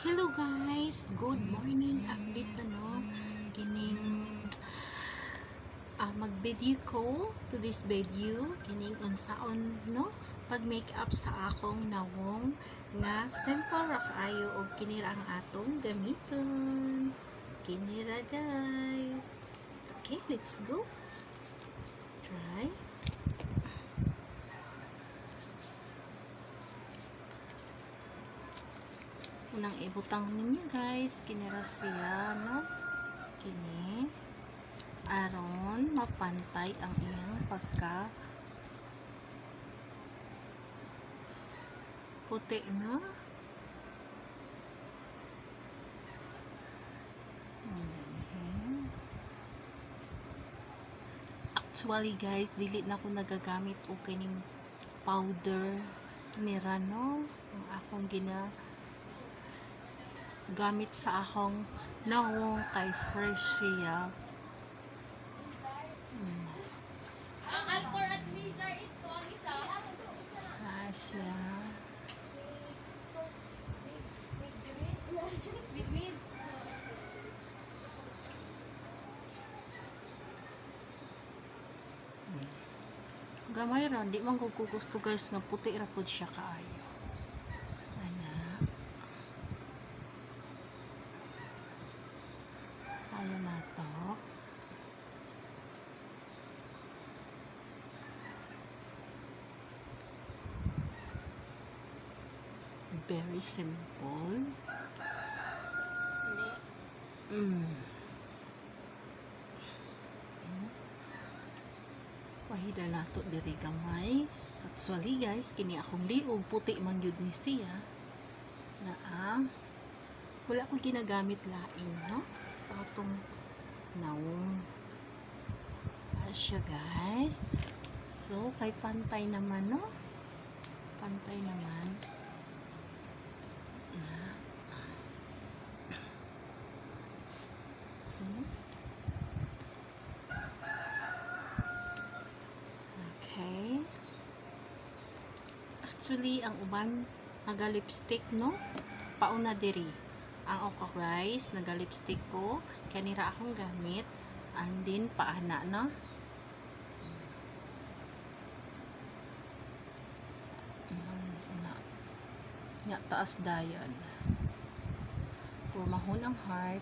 Hello guys, good morning. Update na no. Kining mag-video ko to this video. Kining unsaon no pag make up sa akong nawong nga simple ra kaayo og kinira ang atong gamiton. Kinira guys. Okay, let's go. Try. Unang ibutang ninyo guys, kinira siya no, kini aron mapantay ang iyang pagka puti na. Actually guys, dili na ako nagagamit og kining powder kinira no, ang akong gamit sa akong nawong kay fresh siya. Ang Alcor at Wizard ito ang isa. Siya. With Gamay ra, di man ko gusto guys nga puti ra pud siya kaayo. Tayo na to. Very simple. Pahida nato diri gamay. Actually guys, kini akong liog puti man gyud ni siya. Na wala ko ginagamit lain no sa atong nawong. Asya guys. So kay pantay naman no. Pantay naman. Okay. Actually, ang uban naga-lipstick no. Pauna diri. Ang ako guys, naga-lipstick ko. Kanira akong gamit. And then paana no. Nya taas dayon. Pumahon ang heart.